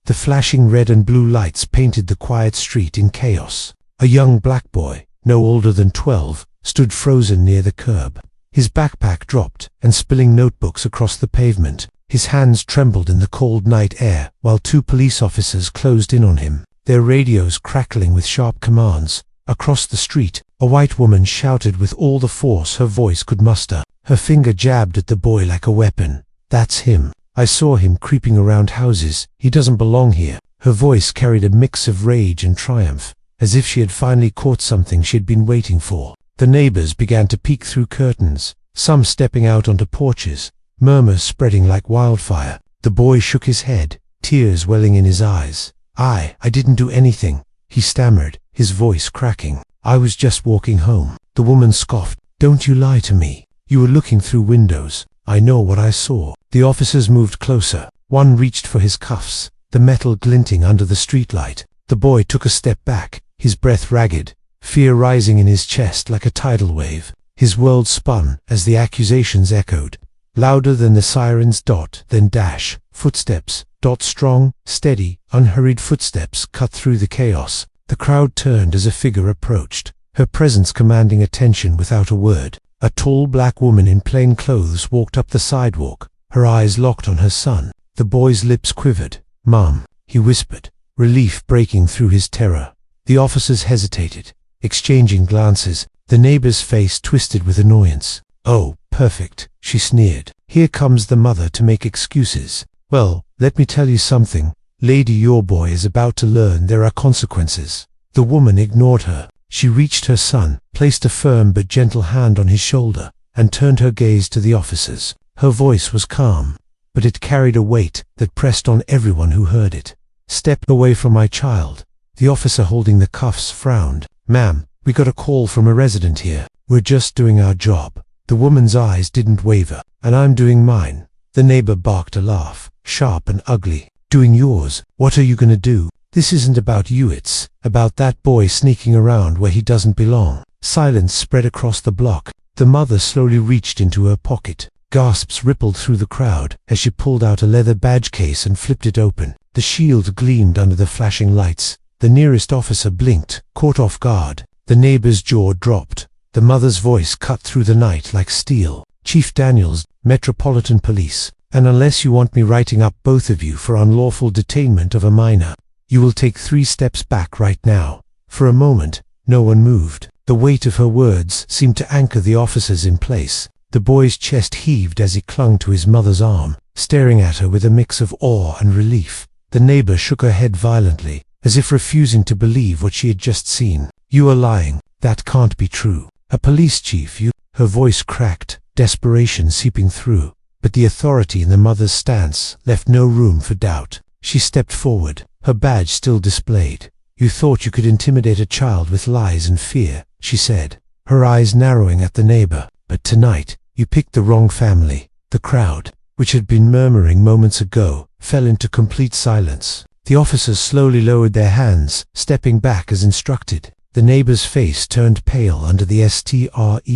The flashing red and blue lights painted the quiet street in chaos. A young black boy, no older than 12, stood frozen near the curb. His backpack dropped, and spilling notebooks across the pavement. His hands trembled in the cold night air, while 2 police officers closed in on him, their radios crackling with sharp commands. Across the street, a white woman shouted with all the force her voice could muster. Her finger jabbed at the boy like a weapon. "That's him. I saw him creeping around houses. He doesn't belong here." Her voice carried a mix of rage and triumph, as if she had finally caught something she had been waiting for. The neighbors began to peek through curtains, some stepping out onto porches, murmurs spreading like wildfire. The boy shook his head, tears welling in his eyes. I didn't do anything," he stammered, his voice cracking. "I was just walking home." The woman scoffed. "Don't you lie to me. You were looking through windows. I know what I saw." The officers moved closer. One reached for his cuffs, the metal glinting under the streetlight. The boy took a step back, his breath ragged, fear rising in his chest like a tidal wave. His world spun as the accusations echoed, louder than the sirens. Then dash, footsteps. Strong, steady, unhurried footsteps cut through the chaos. The crowd turned as a figure approached, her presence commanding attention without a word. A tall black woman in plain clothes walked up the sidewalk, her eyes locked on her son. The boy's lips quivered. "Mom," he whispered, relief breaking through his terror. The officers hesitated, exchanging glances. The neighbor's face twisted with annoyance. "Oh, perfect," she sneered. "Here comes the mother to make excuses. Well, let me tell you something, lady, your boy is about to learn there are consequences." The woman ignored her. She reached her son, placed a firm but gentle hand on his shoulder, and turned her gaze to the officers. Her voice was calm, but it carried a weight that pressed on everyone who heard it. "Step away from my child." The officer holding the cuffs frowned. "Ma'am, we got a call from a resident here. We're just doing our job." The woman's eyes didn't waver. "And I'm doing mine." The neighbor barked a laugh, sharp and ugly. "Doing yours? What are you gonna do? This isn't about you, it's about that boy sneaking around where he doesn't belong." Silence spread across the block. The mother slowly reached into her pocket. Gasps rippled through the crowd as she pulled out a leather badge case and flipped it open. The shield gleamed under the flashing lights. The nearest officer blinked, caught off guard. The neighbor's jaw dropped. The mother's voice cut through the night like steel. "Chief Daniels, Metropolitan Police, and unless you want me writing up both of you for unlawful detainment of a minor, you will take 3 steps back right now." For a moment, no one moved. The weight of her words seemed to anchor the officers in place. The boy's chest heaved as he clung to his mother's arm, staring at her with a mix of awe and relief. The neighbor shook her head violently, as if refusing to believe what she had just seen. "You are lying. That can't be true. A police chief, you—" Her voice cracked, desperation seeping through, but the authority in the mother's stance left no room for doubt. She stepped forward, her badge still displayed. "You thought you could intimidate a child with lies and fear," she said, her eyes narrowing at the neighbor. "But tonight, you picked the wrong family." The crowd, which had been murmuring moments ago, fell into complete silence. The officers slowly lowered their hands, stepping back as instructed. The neighbor's face turned pale under the streetlight.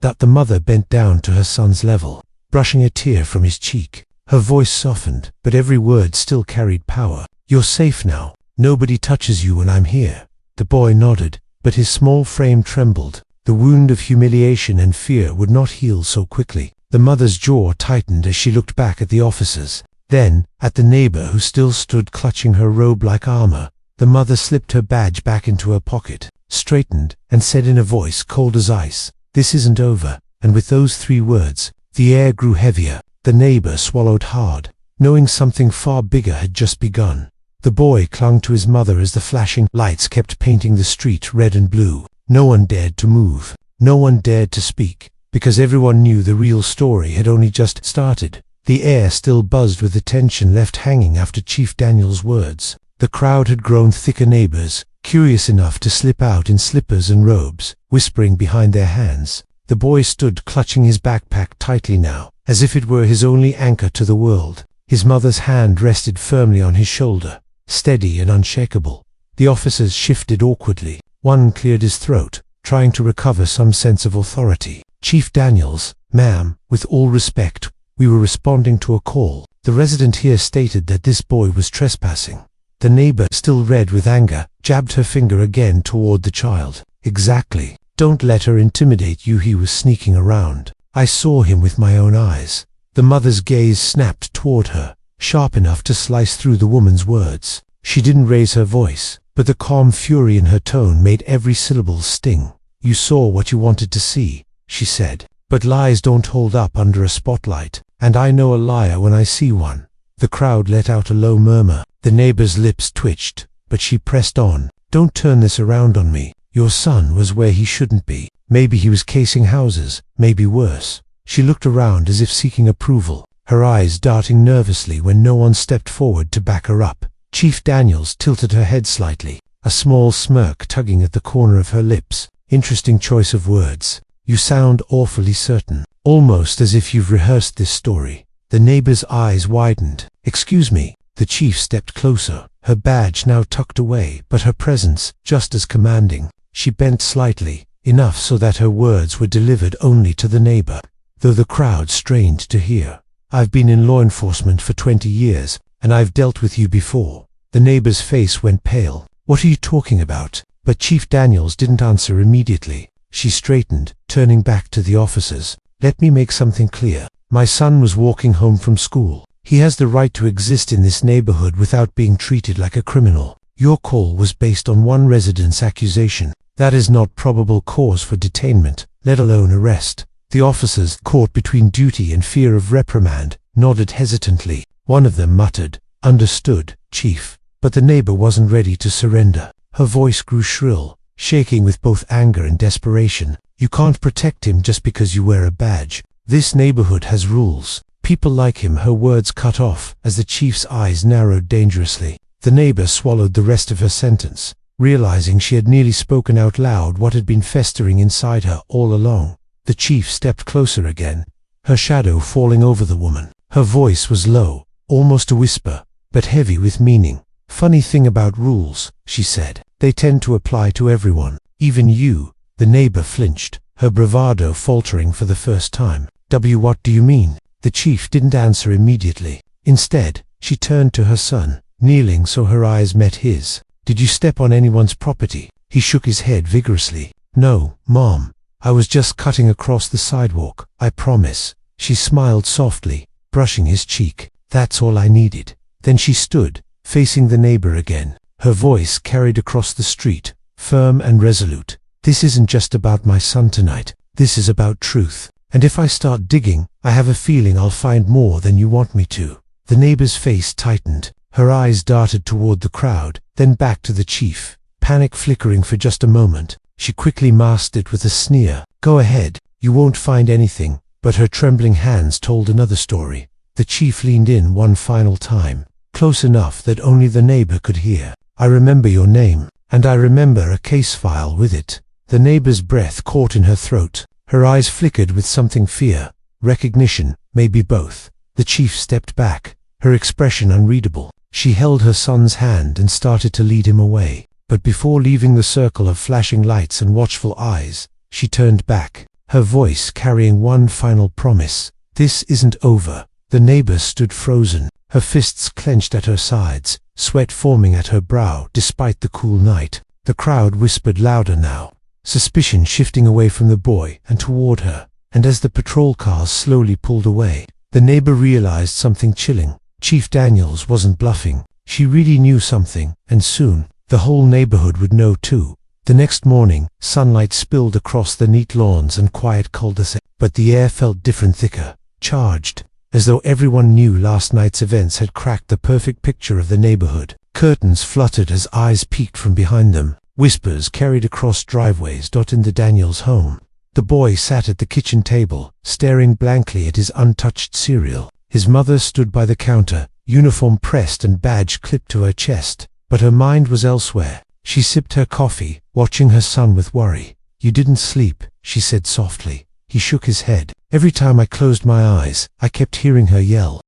That the mother bent down to her son's level, brushing a tear from his cheek. Her voice softened, but every word still carried power. "You're safe now. Nobody touches you when I'm here." The boy nodded, but his small frame trembled. The wound of humiliation and fear would not heal so quickly. The mother's jaw tightened as she looked back at the officers, then at the neighbor who still stood clutching her robe like armor. The mother slipped her badge back into her pocket, straightened, and said in a voice cold as ice, "This isn't over." And with those 3 words, the air grew heavier. The neighbor swallowed hard, knowing something far bigger had just begun. The boy clung to his mother as the flashing lights kept painting the street red and blue. No one dared to move. No one dared to speak, because everyone knew the real story had only just started. The air still buzzed with the tension left hanging after Chief Daniels' words. The crowd had grown thicker, neighbors, curious enough to slip out in slippers and robes, whispering behind their hands. The boy stood clutching his backpack tightly now, as if it were his only anchor to the world. His mother's hand rested firmly on his shoulder, steady and unshakable. The officers shifted awkwardly. One cleared his throat, trying to recover some sense of authority. "Chief Daniels, ma'am, with all respect, we were responding to a call." The resident here stated that this boy was trespassing. The neighbor, still red with anger, jabbed her finger again toward the child. Exactly. Don't let her intimidate you. He was sneaking around. I saw him with my own eyes. The mother's gaze snapped toward her, sharp enough to slice through the woman's words. She didn't raise her voice, but the calm fury in her tone made every syllable sting. You saw what you wanted to see, she said. But lies don't hold up under a spotlight, and I know a liar when I see one. The crowd let out a low murmur. The neighbor's lips twitched, but she pressed on. Don't turn this around on me. Your son was where he shouldn't be. Maybe he was casing houses, maybe worse. She looked around as if seeking approval, her eyes darting nervously when no one stepped forward to back her up. Chief Daniels tilted her head slightly, a small smirk tugging at the corner of her lips. Interesting choice of words. You sound awfully certain, almost as if you've rehearsed this story. The neighbor's eyes widened. Excuse me. The chief stepped closer, her badge now tucked away, but her presence just as commanding. She bent slightly, enough so that her words were delivered only to the neighbor, though the crowd strained to hear. I've been in law enforcement for 20 years, and I've dealt with you before. The neighbor's face went pale. What are you talking about? But Chief Daniels didn't answer immediately. She straightened, turning back to the officers. Let me make something clear. My son was walking home from school. He has the right to exist in this neighborhood without being treated like a criminal. Your call was based on one resident's accusation. That is not probable cause for detainment, let alone arrest. The officers, caught between duty and fear of reprimand, nodded hesitantly. One of them muttered, "Understood, Chief." But the neighbor wasn't ready to surrender. Her voice grew shrill, shaking with both anger and desperation. You can't protect him just because you wear a badge. This neighborhood has rules. People like him. Her words cut off as the chief's eyes narrowed dangerously. The neighbor swallowed the rest of her sentence, realizing she had nearly spoken out loud what had been festering inside her all along. The chief stepped closer again, her shadow falling over the woman. Her voice was low, almost a whisper, but heavy with meaning. Funny thing about rules, she said. They tend to apply to everyone, even you. The neighbor flinched, her bravado faltering for the first time. What do you mean? The chief didn't answer immediately. Instead, she turned to her son, kneeling so her eyes met his. Did you step on anyone's property? He shook his head vigorously. No, Mom. I was just cutting across the sidewalk, I promise. She smiled softly, brushing his cheek. That's all I needed. Then she stood, facing the neighbor again. Her voice carried across the street, firm and resolute. This isn't just about my son tonight. This is about truth. And if I start digging, I have a feeling I'll find more than you want me to. The neighbor's face tightened. Her eyes darted toward the crowd, then back to the chief, panic flickering for just a moment. She quickly masked it with a sneer. Go ahead, you won't find anything. But her trembling hands told another story. The chief leaned in one final time, close enough that only the neighbor could hear. I remember your name, and I remember a case file with it. The neighbor's breath caught in her throat. Her eyes flickered with something: fear, recognition, maybe both. The chief stepped back, her expression unreadable. She held her son's hand and started to lead him away. But before leaving the circle of flashing lights and watchful eyes, she turned back, her voice carrying one final promise. This isn't over. The neighbor stood frozen, her fists clenched at her sides, sweat forming at her brow despite the cool night. The crowd whispered louder now, suspicion shifting away from the boy and toward her. And as the patrol cars slowly pulled away, the neighbor realized something chilling. Chief Daniels wasn't bluffing. She really knew something, and soon, the whole neighborhood would know too. The next morning, sunlight spilled across the neat lawns and quiet cul-de-sac, but the air felt different, thicker, charged, as though everyone knew last night's events had cracked the perfect picture of the neighborhood. Curtains fluttered as eyes peeked from behind them. Whispers carried across driveways in the Daniels home. The boy sat at the kitchen table, staring blankly at his untouched cereal. His mother stood by the counter, uniform pressed and badge clipped to her chest, but her mind was elsewhere. She sipped her coffee, watching her son with worry. You didn't sleep, she said softly. He shook his head. Every time I closed my eyes, I kept hearing her yell.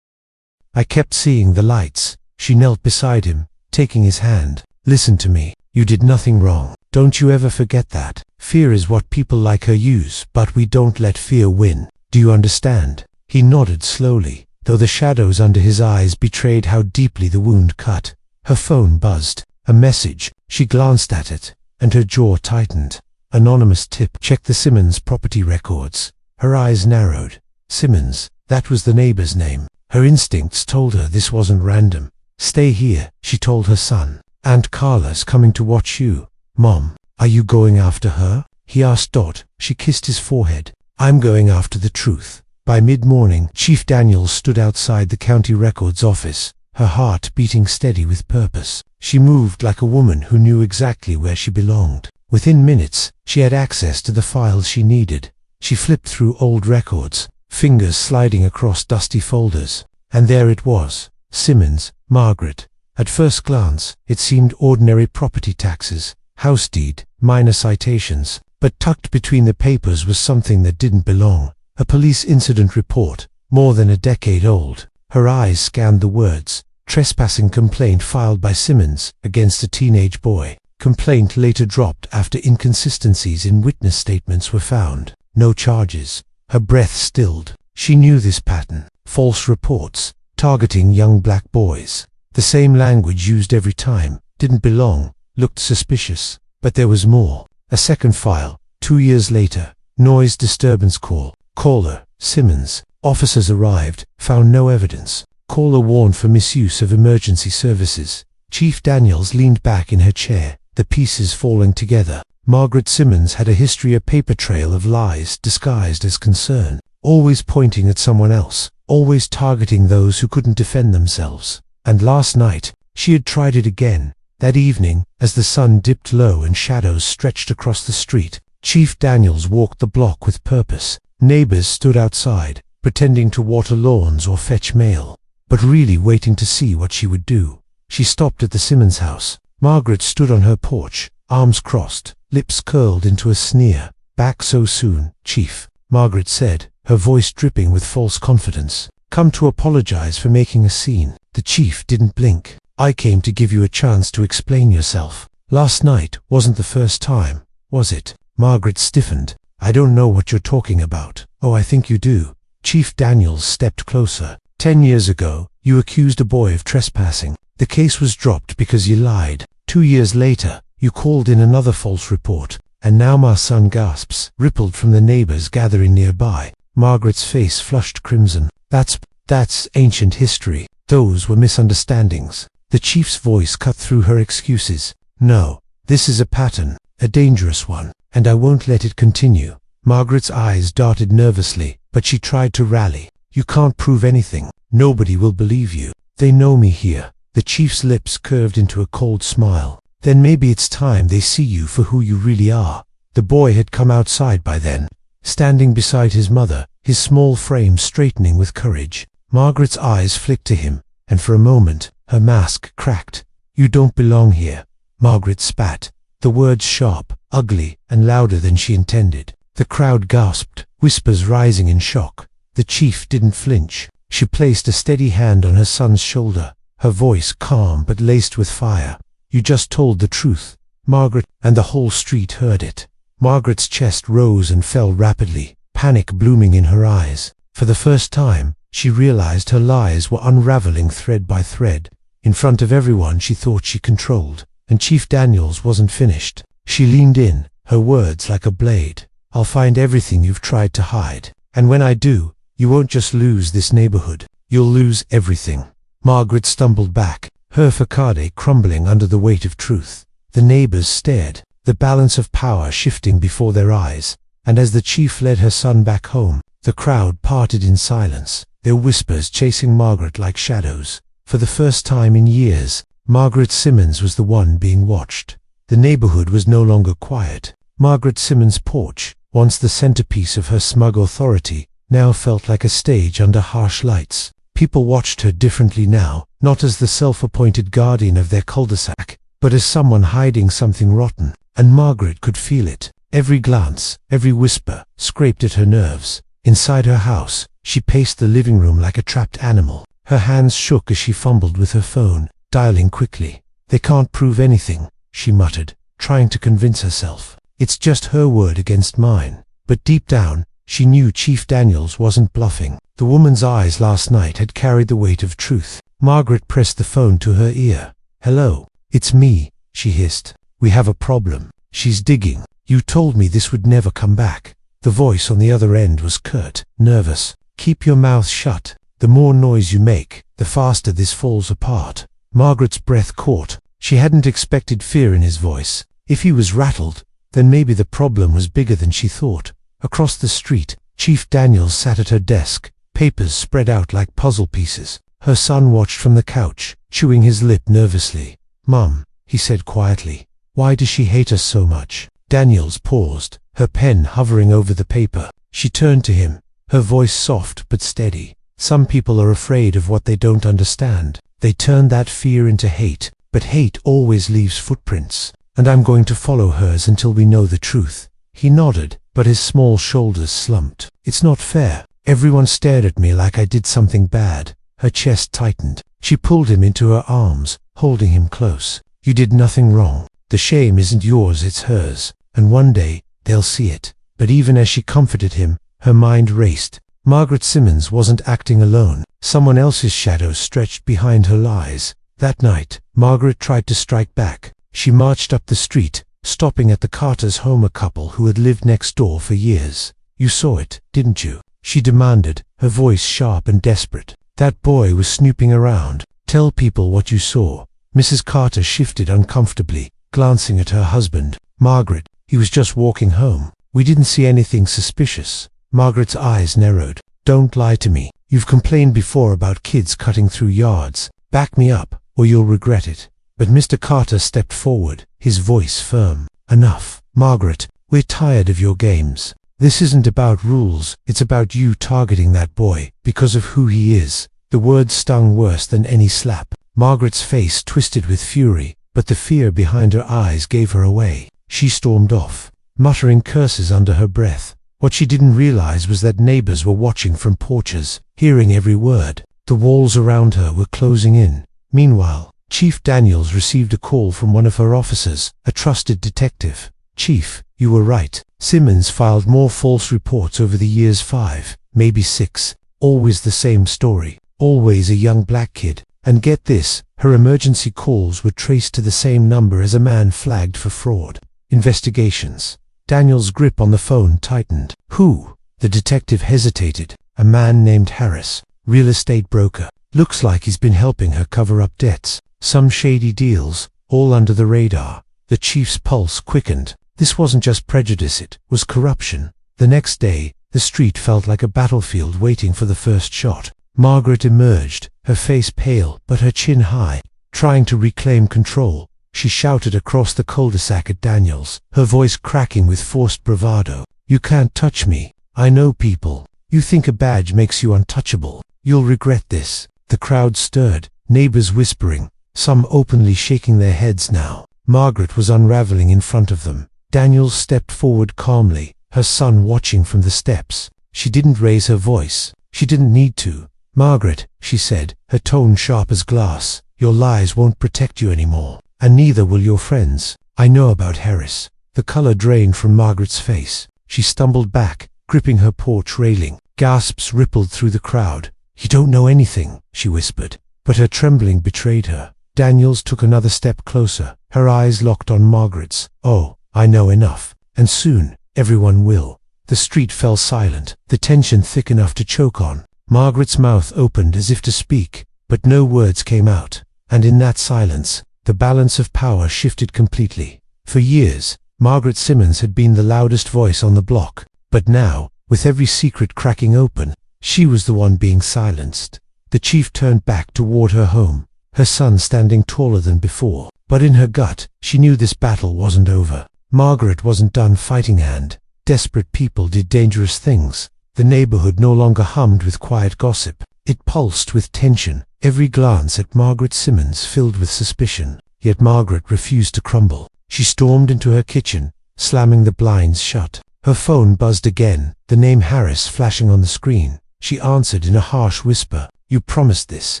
I kept seeing the lights. She knelt beside him, taking his hand. Listen to me. You did nothing wrong. Don't you ever forget that. Fear is what people like her use, but we don't let fear win. Do you understand? He nodded slowly. The though the shadows under his eyes betrayed how deeply the wound cut. Her phone buzzed. A message. She glanced at it, and her jaw tightened. Anonymous tip. Check the Simmons property records. Her eyes narrowed. Simmons, that was the neighbor's name. Her instincts told her this wasn't random. Stay here, she told her son. Aunt Carla's coming to watch you. Mom, are you going after her? He asked Dot. She kissed his forehead. I'm going after the truth. By mid-morning, Chief Daniels stood outside the county records office, her heart beating steady with purpose. She moved like a woman who knew exactly where she belonged. Within minutes, she had access to the files she needed. She flipped through old records, fingers sliding across dusty folders. And there it was. Simmons, Margaret. At first glance, it seemed ordinary property taxes, house deed, minor citations. But tucked between the papers was something that didn't belong. A police incident report, more than a decade old. Her eyes scanned the words. Trespassing complaint filed by Simmons against a teenage boy. Complaint later dropped after inconsistencies in witness statements were found. No charges. Her breath stilled. She knew this pattern. False reports, targeting young black boys. The same language used every time. Didn't belong. Looked suspicious. But there was more. A second file. 2 years later. Noise disturbance call. Caller, Simmons. Officers arrived, found no evidence. Caller warned for misuse of emergency services. Chief Daniels leaned back in her chair, the pieces falling together. Margaret Simmons had a history, a paper trail of lies disguised as concern. Always pointing at someone else. Always targeting those who couldn't defend themselves. And last night, she had tried it again. That evening, as the sun dipped low and shadows stretched across the street, Chief Daniels walked the block with purpose. Neighbors stood outside, pretending to water lawns or fetch mail, but really waiting to see what she would do. She stopped at the Simmons house. Margaret stood on her porch, arms crossed, lips curled into a sneer. Back so soon, Chief, Margaret said, her voice dripping with false confidence. Come to apologize for making a scene. The chief didn't blink. I came to give you a chance to explain yourself. Last night wasn't the first time, was it? Margaret stiffened. I don't know what you're talking about. Oh, I think you do. Chief Daniels stepped closer. 10 years ago, you accused a boy of trespassing. The case was dropped because you lied. 2 years later, you called in another false report. And now my son gasps, rippled from the neighbors gathering nearby. Margaret's face flushed crimson. That's ancient history. Those were misunderstandings. The chief's voice cut through her excuses. No, this is a pattern, a dangerous one, and I won't let it continue. Margaret's eyes darted nervously, but she tried to rally. You can't prove anything. Nobody will believe you. They know me here. The chief's lips curved into a cold smile. Then maybe it's time they see you for who you really are. The boy had come outside by then, standing beside his mother, his small frame straightening with courage. Margaret's eyes flicked to him, and for a moment, her mask cracked. You don't belong here. Margaret spat, the words sharp, ugly, and louder than she intended. The crowd gasped, whispers rising in shock. The chief didn't flinch. She placed a steady hand on her son's shoulder, her voice calm but laced with fire. You just told the truth, Margaret, and the whole street heard it. Margaret's chest rose and fell rapidly, panic blooming in her eyes. For the first time, she realized her lies were unraveling thread by thread. In front of everyone she thought she controlled, and Chief Daniels wasn't finished. She leaned in, her words like a blade. I'll find everything you've tried to hide. And when I do, you won't just lose this neighborhood. You'll lose everything. Margaret stumbled back, her facade crumbling under the weight of truth. The neighbors stared, the balance of power shifting before their eyes. And as the chief led her son back home, the crowd parted in silence, their whispers chasing Margaret like shadows. For the first time in years, Margaret Simmons was the one being watched. The neighborhood was no longer quiet. Margaret Simmons' porch, once the centerpiece of her smug authority, now felt like a stage under harsh lights. People watched her differently now, not as the self-appointed guardian of their cul-de-sac, but as someone hiding something rotten. And Margaret could feel it. Every glance, every whisper, scraped at her nerves. Inside her house, she paced the living room like a trapped animal. Her hands shook as she fumbled with her phone, dialing quickly. They can't prove anything, she muttered, trying to convince herself. It's just her word against mine. But deep down, She knew Chief Daniels wasn't bluffing. The woman's eyes last night had carried the weight of truth. Margaret pressed the phone to her ear. "Hello, it's me," she hissed. "We have a problem. She's digging. You told me this would never come back." The voice on the other end was curt, nervous. "Keep your mouth shut. The more noise you make, the faster this falls apart." Margaret's breath caught. She hadn't expected fear in his voice. If he was rattled, then maybe the problem was bigger than she thought. Across the street, Chief Daniels sat at her desk, papers spread out like puzzle pieces. Her son watched from the couch, chewing his lip nervously. "Mom," he said quietly, "why does she hate us so much?" Daniels paused, her pen hovering over the paper. She turned to him, her voice soft but steady. "Some people are afraid of what they don't understand. They turn that fear into hate, but hate always leaves footprints, and I'm going to follow hers until we know the truth." He nodded, but his small shoulders slumped. "It's not fair. Everyone stared at me like I did something bad." Her chest tightened. She pulled him into her arms, holding him close. "You did nothing wrong. The shame isn't yours, it's hers. And one day, they'll see it." But even as she comforted him, her mind raced. Margaret Simmons wasn't acting alone. Someone else's shadow stretched behind her lies. That night, Margaret tried to strike back. She marched up the street, stopping at the Carter's home, a couple who had lived next door for years. "You saw it, didn't you?" she demanded, her voice sharp and desperate. "That boy was snooping around. Tell people what you saw." Mrs. Carter shifted uncomfortably, glancing at her husband. "Margaret, he was just walking home. We didn't see anything suspicious." Margaret's eyes narrowed. "Don't lie to me. You've complained before about kids cutting through yards. Back me up, or you'll regret it." But Mr. Carter stepped forward, his voice firm. "Enough, Margaret. We're tired of your games. This isn't about rules, it's about you targeting that boy, because of who he is." The words stung worse than any slap. Margaret's face twisted with fury, but the fear behind her eyes gave her away. She stormed off, muttering curses under her breath. What she didn't realize was that neighbors were watching from porches, hearing every word. The walls around her were closing in. Meanwhile, Chief Daniels received a call from one of her officers, a trusted detective. "Chief, you were right. Simmons filed more false reports over the years, 5, maybe 6. Always the same story. Always a young black kid. And get this, her emergency calls were traced to the same number as a man flagged for fraud. Investigations." Daniel's grip on the phone tightened. "Who?" The detective hesitated. "A man named Harris, real estate broker. Looks like he's been helping her cover up debts. Some shady deals, all under the radar." The chief's pulse quickened. This wasn't just prejudice, it was corruption. The next day, the street felt like a battlefield waiting for the first shot. Margaret emerged, her face pale but her chin high. Trying to reclaim control, she shouted across the cul-de-sac at Daniels, her voice cracking with forced bravado. "You can't touch me. I know people. You think a badge makes you untouchable. You'll regret this." The crowd stirred, neighbors whispering, some openly shaking their heads now. Margaret was unraveling in front of them. Daniels stepped forward calmly, her son watching from the steps. She didn't raise her voice. She didn't need to. "Margaret," she said, her tone sharp as glass, "your lies won't protect you anymore. And neither will your friends. I know about Harris." The color drained from Margaret's face. She stumbled back, gripping her porch railing. Gasps rippled through the crowd. "You don't know anything," she whispered. But her trembling betrayed her. Daniels took another step closer, her eyes locked on Margaret's. "Oh, I know enough. And soon, everyone will." The street fell silent, the tension thick enough to choke on. Margaret's mouth opened as if to speak, but no words came out. And in that silence, the balance of power shifted completely. For years, Margaret Simmons had been the loudest voice on the block, but now, with every secret cracking open, she was the one being silenced. The chief turned back toward her home, her son standing taller than before. But in her gut, she knew this battle wasn't over. Margaret wasn't done fighting, and desperate people did dangerous things. The neighborhood no longer hummed with quiet gossip. It pulsed with tension, every glance at Margaret Simmons filled with suspicion. Yet Margaret refused to crumble. She stormed into her kitchen, slamming the blinds shut. Her phone buzzed again, the name Harris flashing on the screen. She answered in a harsh whisper. "You promised this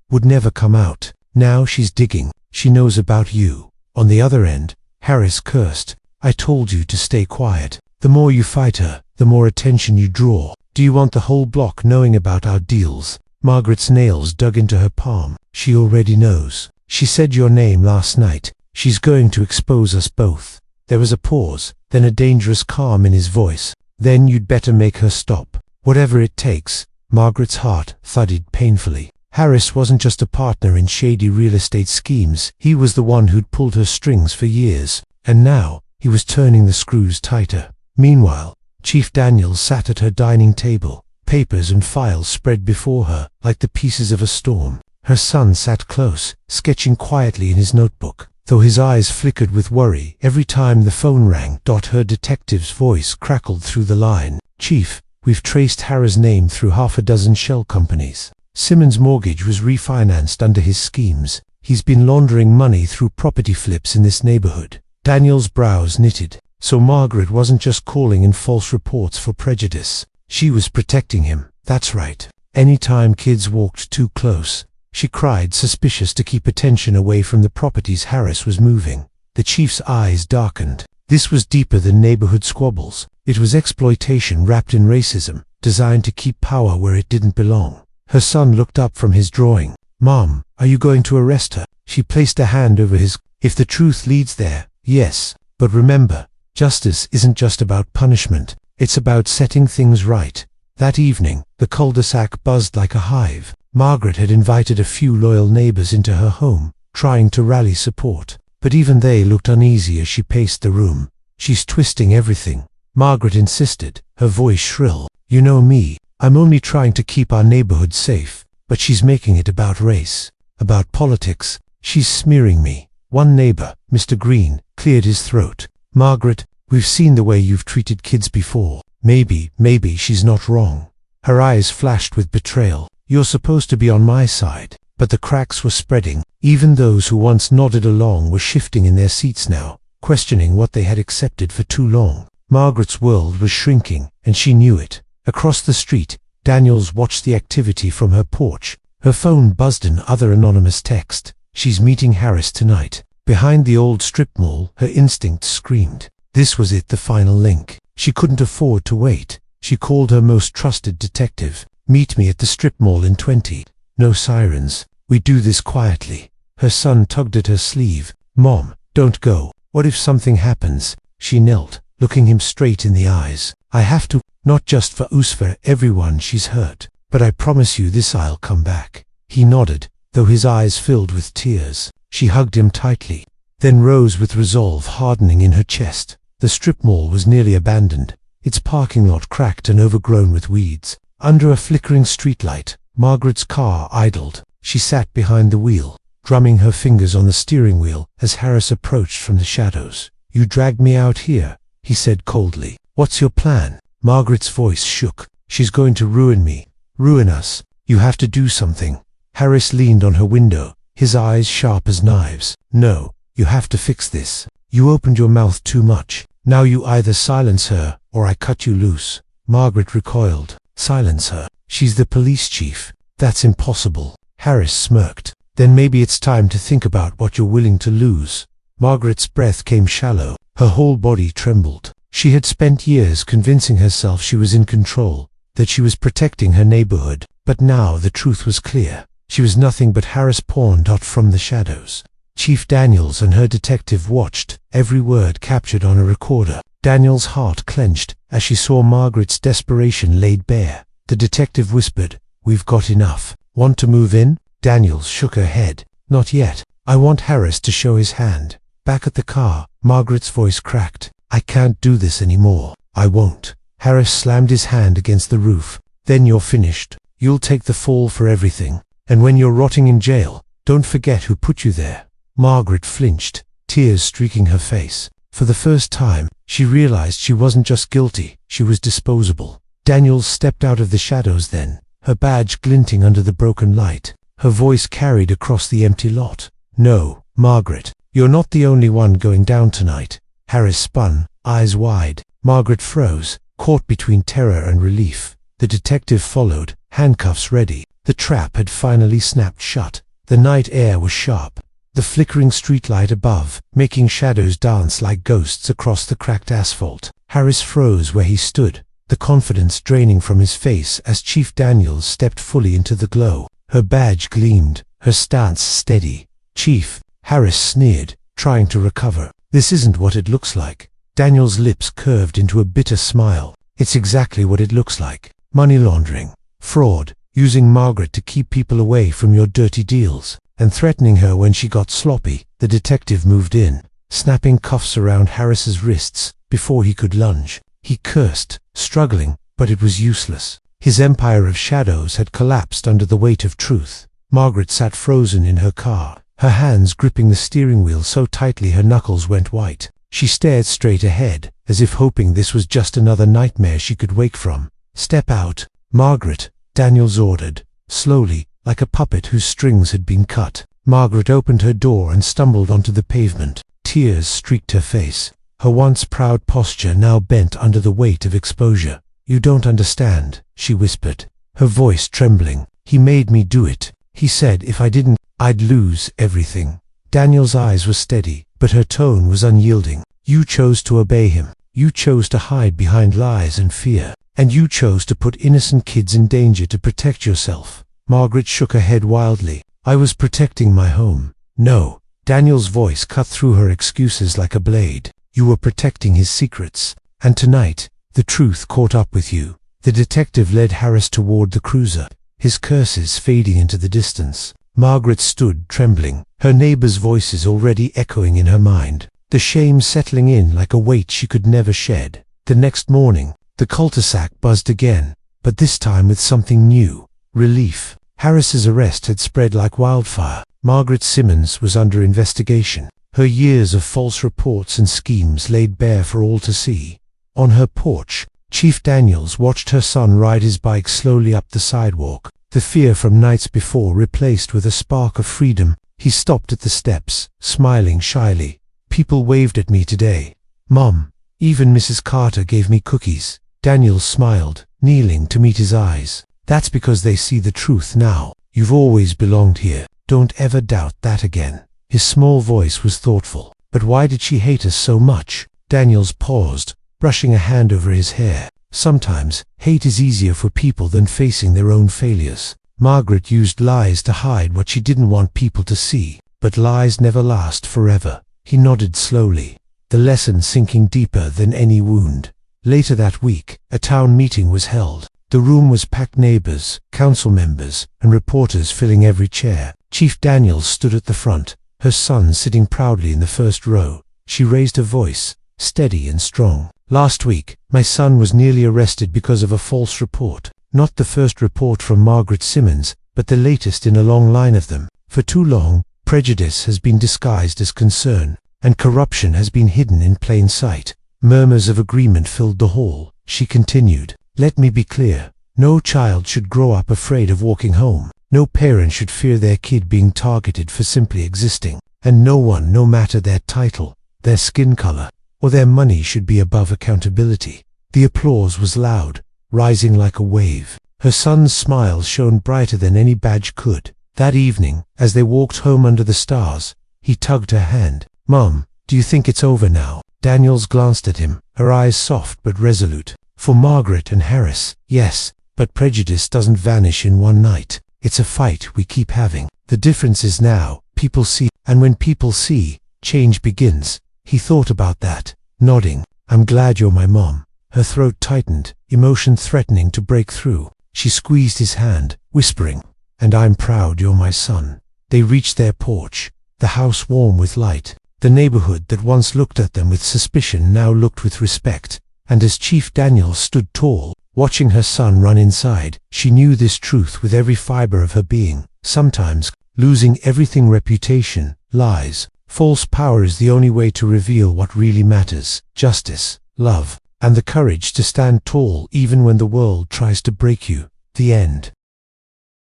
would never come out. Now she's digging. She knows about you." On the other end, Harris cursed. "I told you to stay quiet." The more you fight her, the more attention you draw. Do you want the whole block knowing about our deals? Margaret's nails dug into her palm. She already knows. She said your name last night. She's going to expose us both. There was a pause, then a dangerous calm in his voice. Then you'd better make her stop. Whatever it takes. Margaret's heart thudded painfully. Harris wasn't just a partner in shady real estate schemes. He was the one who'd pulled her strings for years. And now, he was turning the screws tighter. Meanwhile, Chief Daniels sat at her dining table. Papers and files spread before her, like the pieces of a storm. Her son sat close, sketching quietly in his notebook, though his eyes flickered with worry every time the phone rang. Her detective's voice crackled through the line. Chief, we've traced Harris' name through half a dozen shell companies. Simmons' mortgage was refinanced under his schemes. He's been laundering money through property flips in this neighborhood. Daniel's brows knitted. So Margaret wasn't just calling in false reports for prejudice. She was protecting him. That's right. Anytime kids walked too close, she cried, suspicious, to keep attention away from the properties Harris was moving. The chief's eyes darkened. This was deeper than neighborhood squabbles. It was exploitation wrapped in racism, designed to keep power where it didn't belong. Her son looked up from his drawing. Mom, are you going to arrest her? She placed a hand over his. If the truth leads there, yes. But remember, justice isn't just about punishment. It's about setting things right. That evening, the cul-de-sac buzzed like a hive. Margaret had invited a few loyal neighbors into her home, trying to rally support. But even they looked uneasy as she paced the room. She's twisting everything, Margaret insisted, her voice shrill. You know me, I'm only trying to keep our neighborhood safe. But she's making it about race, about politics. She's smearing me. One neighbor, Mr. Green, cleared his throat. Margaret, we've seen the way you've treated kids before. Maybe she's not wrong. Her eyes flashed with betrayal. You're supposed to be on my side. But the cracks were spreading. Even those who once nodded along were shifting in their seats now, questioning what they had accepted for too long. Margaret's world was shrinking, and she knew it. Across the street, Daniels watched the activity from her porch. Her phone buzzed in other anonymous text. She's meeting Harris tonight. Behind the old strip mall, her instinct screamed. This was it, the final link. She couldn't afford to wait. She called her most trusted detective. Meet me at the strip mall in 20. No sirens. We do this quietly. Her son tugged at her sleeve. Mom, don't go. What if something happens? She knelt, looking him straight in the eyes. I have to, not just for us, for everyone she's hurt. But I promise you this, I'll come back. He nodded, though his eyes filled with tears. She hugged him tightly, then rose with resolve hardening in her chest. The strip mall was nearly abandoned, its parking lot cracked and overgrown with weeds. Under a flickering streetlight, Margaret's car idled. She sat behind the wheel, drumming her fingers on the steering wheel as Harris approached from the shadows. You dragged me out here, he said coldly. What's your plan? Margaret's voice shook. She's going to ruin me. Ruin us. You have to do something. Harris leaned on her window, his eyes sharp as knives. No, you have to fix this. You opened your mouth too much. Now you either silence her, or I cut you loose. Margaret recoiled. Silence her. She's the police chief. That's impossible. Harris smirked. Then maybe it's time to think about what you're willing to lose. Margaret's breath came shallow. Her whole body trembled. She had spent years convincing herself she was in control, that she was protecting her neighborhood. But now the truth was clear. She was nothing but Harris' pawn from the shadows. Chief Daniels and her detective watched, every word captured on a recorder. Daniels' heart clenched as she saw Margaret's desperation laid bare. The detective whispered, We've got enough. Want to move in? Daniels shook her head. Not yet. I want Harris to show his hand. Back at the car, Margaret's voice cracked. I can't do this anymore. I won't. Harris slammed his hand against the roof. Then you're finished. You'll take the fall for everything. And when you're rotting in jail, don't forget who put you there. Margaret flinched, tears streaking her face. For the first time, she realized she wasn't just guilty, she was disposable. Daniels stepped out of the shadows then, her badge glinting under the broken light. Her voice carried across the empty lot. No, Margaret, you're not the only one going down tonight. Harris spun, eyes wide. Margaret froze, caught between terror and relief. The detective followed, handcuffs ready. The trap had finally snapped shut. The night air was sharp, the flickering streetlight above, making shadows dance like ghosts across the cracked asphalt. Harris froze where he stood, the confidence draining from his face as Chief Daniels stepped fully into the glow. Her badge gleamed, her stance steady. "Chief," Harris sneered, trying to recover. "This isn't what it looks like." Daniels' lips curved into a bitter smile. "It's exactly what it looks like. Money laundering, fraud, using Margaret to keep people away from your dirty deals, and threatening her when she got sloppy." The detective moved in, snapping cuffs around Harris's wrists before he could lunge. He cursed, struggling, but it was useless. His empire of shadows had collapsed under the weight of truth. Margaret sat frozen in her car, her hands gripping the steering wheel so tightly her knuckles went white. She stared straight ahead, as if hoping this was just another nightmare she could wake from. "Step out, Margaret," Daniels ordered, slowly, like a puppet whose strings had been cut. Margaret opened her door and stumbled onto the pavement. Tears streaked her face, her once proud posture now bent under the weight of exposure. "You don't understand," she whispered, her voice trembling. "He made me do it. He said if I didn't, I'd lose everything." Daniel's eyes were steady, but her tone was unyielding. "You chose to obey him. You chose to hide behind lies and fear. And you chose to put innocent kids in danger to protect yourself." Margaret shook her head wildly. "I was protecting my home." "No." Daniel's voice cut through her excuses like a blade. "You were protecting his secrets. And tonight, the truth caught up with you." The detective led Harris toward the cruiser, his curses fading into the distance. Margaret stood trembling, her neighbors' voices already echoing in her mind, the shame settling in like a weight she could never shed. The next morning, the cul-de-sac buzzed again, but this time with something new: relief. Harris's arrest had spread like wildfire. Margaret Simmons was under investigation, her years of false reports and schemes laid bare for all to see. On her porch, Chief Daniels watched her son ride his bike slowly up the sidewalk, the fear from nights before replaced with a spark of freedom. He stopped at the steps, smiling shyly. "People waved at me today, Mom. Even Mrs. Carter gave me cookies." Daniels smiled, kneeling to meet his eyes. "That's because they see the truth now. You've always belonged here. Don't ever doubt that again." His small voice was thoughtful. "But why did she hate us so much?" Daniels paused, brushing a hand over his hair. "Sometimes, hate is easier for people than facing their own failures. Margaret used lies to hide what she didn't want people to see, but lies never last forever." He nodded slowly, the lesson sinking deeper than any wound. Later that week, a town meeting was held. The room was packed, neighbors, council members, and reporters filling every chair. Chief Daniels stood at the front, her son sitting proudly in the first row. She raised her voice, steady and strong. "Last week, my son was nearly arrested because of a false report. Not the first report from Margaret Simmons, but the latest in a long line of them. For too long, prejudice has been disguised as concern, and corruption has been hidden in plain sight." Murmurs of agreement filled the hall. She continued, "Let me be clear. No child should grow up afraid of walking home. No parent should fear their kid being targeted for simply existing. And no one, no matter their title, their skin color, or their money, should be above accountability." The applause was loud, rising like a wave. Her son's smile shone brighter than any badge could. That evening, as they walked home under the stars, he tugged her hand. "Mom, do you think it's over now?" Daniels glanced at him, her eyes soft but resolute. "For Margaret and Harris, yes, but prejudice doesn't vanish in one night. It's a fight we keep having. The difference is now, people see, and when people see, change begins." He thought about that, nodding. "I'm glad you're my mom." Her throat tightened, emotion threatening to break through. She squeezed his hand, whispering, "And I'm proud you're my son." They reached their porch, the house warm with light. The neighborhood that once looked at them with suspicion now looked with respect. And as Chief Daniels stood tall, watching her son run inside, she knew this truth with every fiber of her being. Sometimes, losing everything, reputation, lies, false power, is the only way to reveal what really matters: justice, love, and the courage to stand tall even when the world tries to break you. The end.